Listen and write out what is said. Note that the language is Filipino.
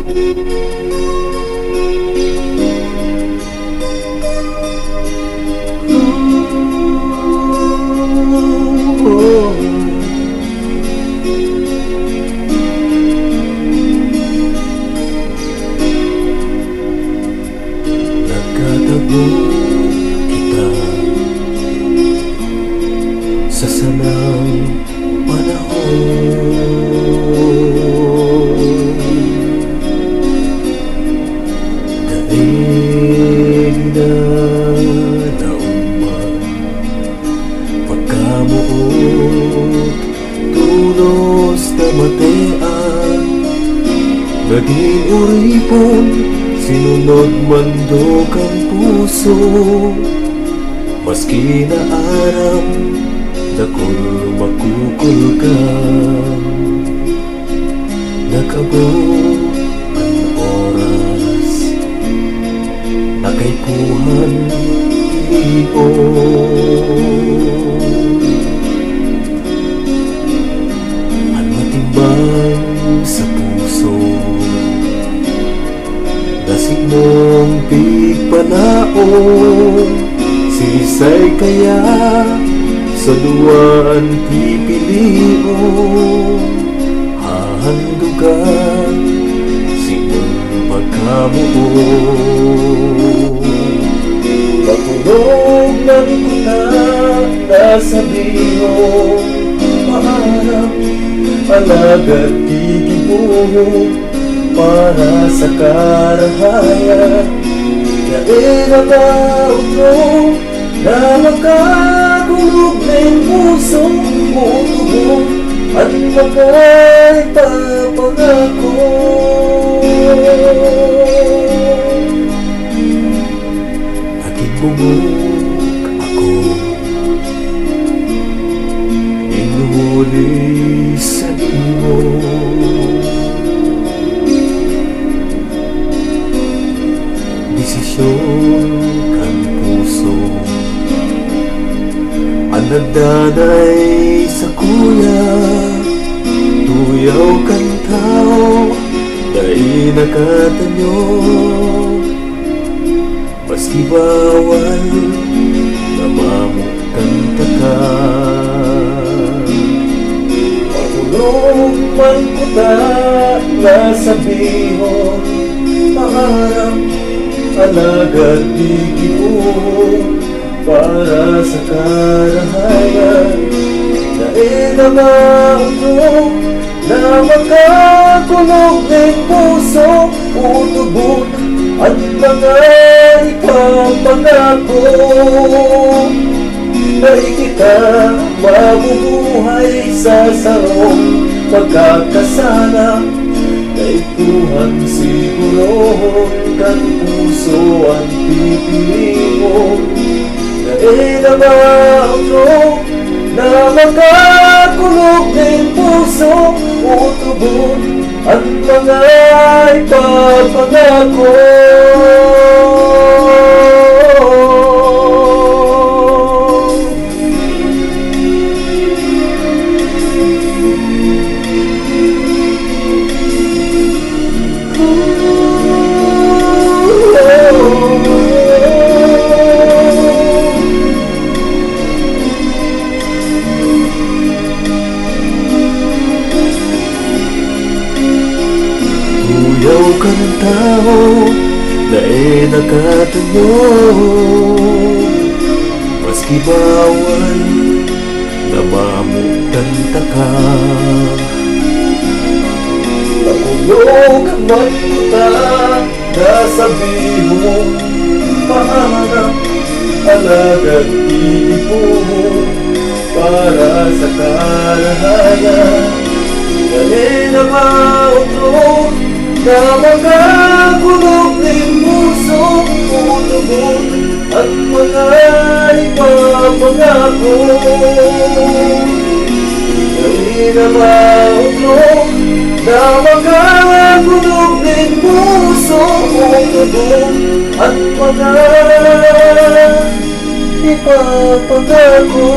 Nagkatago kita sa sanang panahon. Daig na nauman, pagkamuot, tulos na matean, naging uripon, sinunod mandog ang puso. Maski na aram, dakol makukulkan, nakabot ang oras, nakaipuhan lion. Ang matimbang sa puso, nasig mong pigpanaon, sisay kaya sa duwan pipilion. Hahandugan sinong pagkabuo. Patunog ng kuta na sabihong maharap, alagad tigibuho para sa karahayan. Yain ang auto na makagulog ng pusong utubong at maka'y papangako. Aking bumuk ako, inuhuli sa imo. Desisyon kang puso ang nagdanay sa kuya, tuyaw kang tao, dahil nakatanyo. Maski bawal, namamok kang takan. Matulog man kuta na sabihon, maharap, alagad tigibuho para sa karahayan. Dahil ang auto na makakulog ng puso, utubon at mga ipapangako. Na kita mabubuhay sa sarong pagkakasala. Naikuhan siguro kang puso ang pipili mo. Dahil ang auto na makakulog ng puso, utubon at mga ipapangako. Tuyaw ka ng tao na nakatanyo, maski bawal namamuktan ka. Nakulog ang magkuta na sabihong maharap, alagad iipumo para sa karahayan. Dahil ang auto na makakulog ng puso, utubon at mga ipapangako. Dahil ang auto na makakulog ng puso, utubon at mga ipapangako.